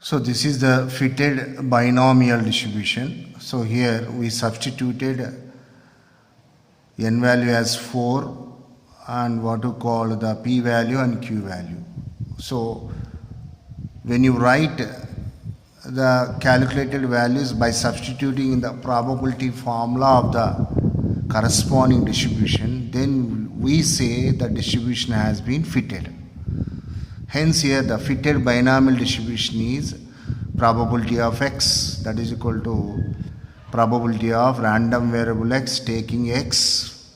So this is the fitted binomial distribution. So here we substituted n value as 4 and what to call the p value and q value. So when you write the calculated values by substituting in the probability formula of the corresponding distribution, then we say the distribution has been fitted. Hence here the fitted binomial distribution is probability of x, that is equal to probability of random variable x taking x.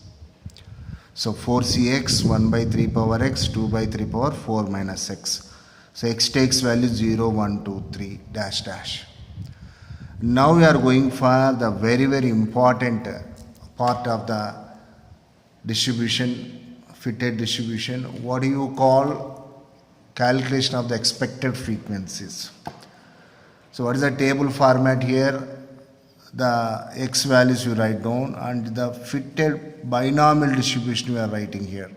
So 4cx, 1 by 3 power x, 2 by 3 power 4 minus x. So x takes value 0, 1, 2, 3, dash dash. Now we are going for the very important part of the distribution, fitted distribution. What do you call calculation of the expected frequencies? So what is the table format here? The x values you write down and the fitted binomial distribution we are writing here.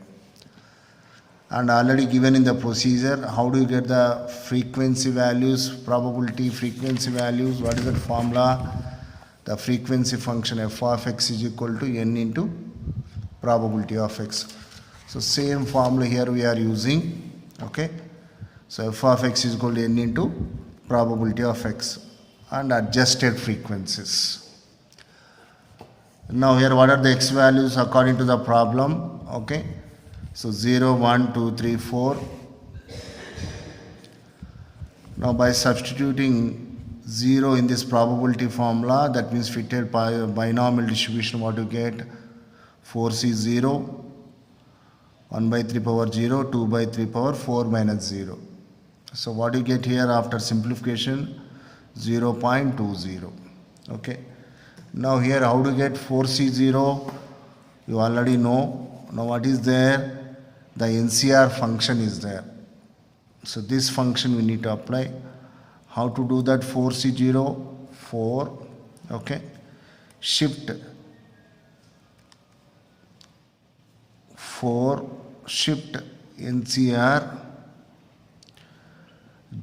And already given in the procedure, how do you get the frequency values, probability frequency values? What is that formula? The frequency function f of x is equal to n into probability of x. So same formula here we are using. Okay. So f of x is equal to n into probability of x and adjusted frequencies. Now here what are the x values according to the problem? Okay. So 0, 1, 2, 3, 4. Now by substituting 0 in this probability formula, that means fitted binomial distribution, what you get? 4c 0, 1 by 3 power 0, 2 by 3 power 4 minus 0. So what you get here after simplification? 0.20. Okay. Now here how to get 4c0? You already know. Now what is there? The NCR function is there. So this function we need to apply. How to do that? 4c0, 4. Okay. Shift 4, shift NCR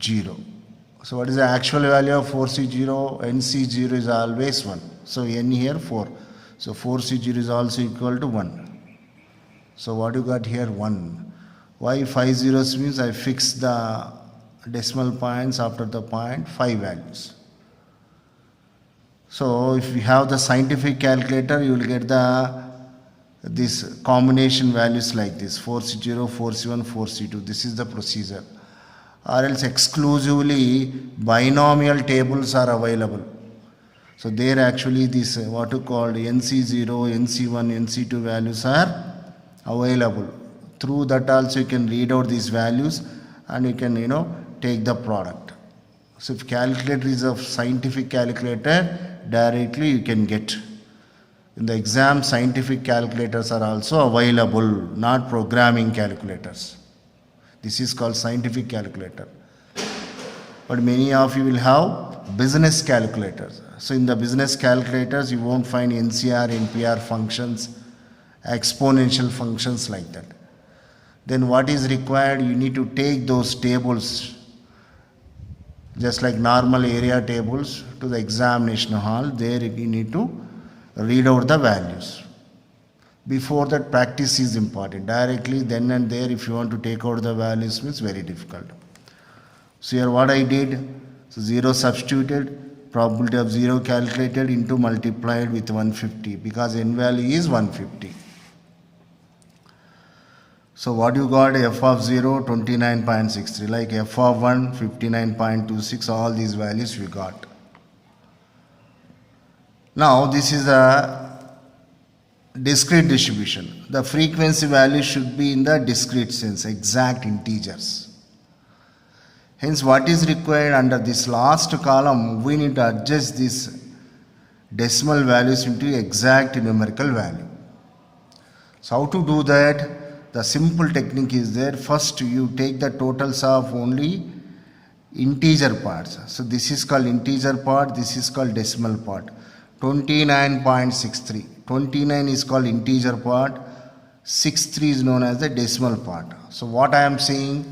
0. So what is the actual value of 4c0? NC0 is always 1. So n here 4. So 4c0 is also equal to 1. So what you got here? 1. Why 5 zeros? Means I fixed the decimal points after the point 5 values. So if you have the scientific calculator, you will get this combination values like this: 4c0, 4c1, 4c2. This is the procedure. Or else exclusively binomial tables are available. So there actually this what you call NC0, NC1, NC2 values are available. Through that also you can read out these values and you can take the product. So if calculator is of scientific calculator, directly you can get. In the exam, scientific calculators are also available, not programming calculators. This is called scientific calculator. But many of you will have business calculators. So in the business calculators, you won't find NCR, NPR functions, exponential functions like that. Then what is required? You need to take those tables, just like normal area tables, to the examination hall. There you need to read out the values. Before that, practice is important. Directly then and there, if you want to take out the values, it's very difficult. So here what I did, so 0 substituted, probability of 0 calculated into multiplied with 150 because n value is 150. So what you got? F of 0, 29.63, like f of 1, 59.26, all these values we got. Now this is a discrete distribution. The frequency value should be in the discrete sense, exact integers. Hence what is required under this last column, we need to adjust these decimal values into exact numerical value. So how to do that? The simple technique is there. First you take the totals of only integer parts. So this is called integer part, this is called decimal part. 29.63. 29 is called integer part, 63 is known as the decimal part. So what I am saying,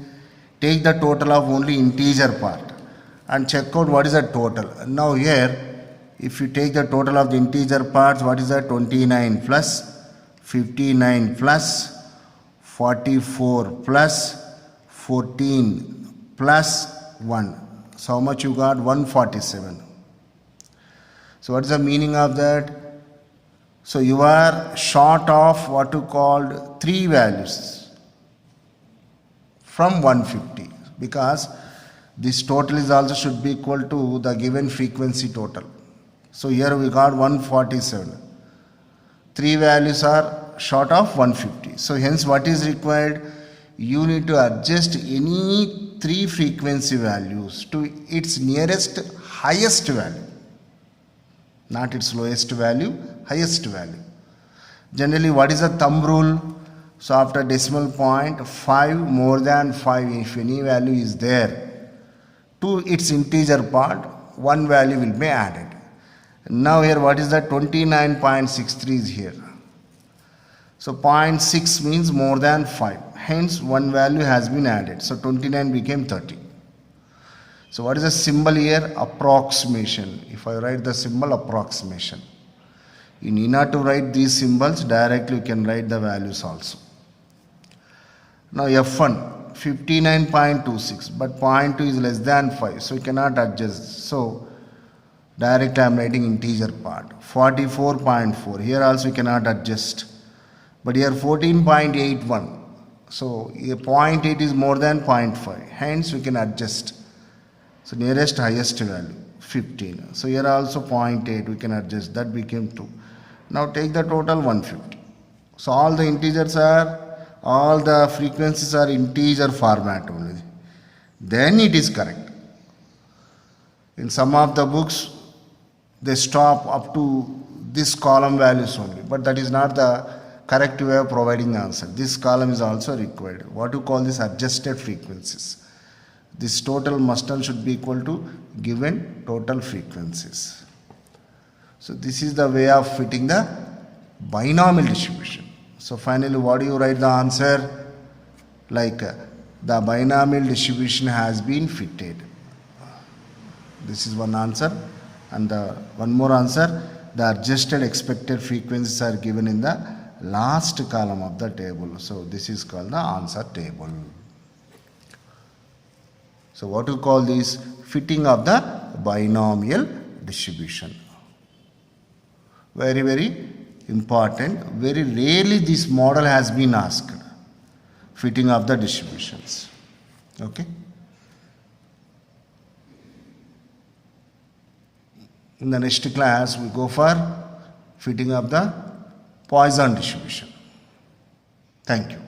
take the total of only integer part and check out what is the total. Now here, if you take the total of the integer parts, what is that? 29 plus 59 plus 44 plus 14 plus 1. So how much you got? 147. So what is the meaning of that? So you are short of what you called 3 values from 150, because this total is also should be equal to the given frequency total. So here we got 147. 3 values are short of 150. So hence what is required? You need to adjust any 3 frequency values to its nearest highest value. Not its lowest value, highest value. Generally, what is the thumb rule? So after decimal point, 5 more than 5, if any value is there, to its integer part, 1 value will be added. Now here what is that? 29.63 is here. So 0.6 means more than 5. Hence 1 value has been added. So 29 became 30. So what is the symbol here? Approximation. If I write the symbol approximation. You need not to write these symbols. Directly you can write the values also. Now F1. 59.26, but 0.2 is less than 5, so you cannot adjust. So directly I am writing integer part. 44.4, here also you cannot adjust, but here 14.81, so 0.8 is more than 0.5, hence we can adjust. So nearest highest value 15, so here also 0.8 we can adjust, that became 2. Now take the total 150. So all the integers are, all the frequencies are integer format only, then it is correct. In some of the books they stop up to this column values only, but that is not the correct way of providing the answer. This column is also required. What you call this adjusted frequencies. This total must and should be equal to given total frequencies. So this is the way of fitting the binomial distribution. So finally, what do you write the answer? Like the binomial distribution has been fitted. This is one answer, and one more answer. The adjusted expected frequencies are given in the last column of the table. So this is called the answer table. So what you call this? Fitting of the binomial distribution. Very, very important. Very rarely this model has been asked. Fitting of the distributions. Okay. In the next class, we go for fitting of the Poisson distribution. Thank you.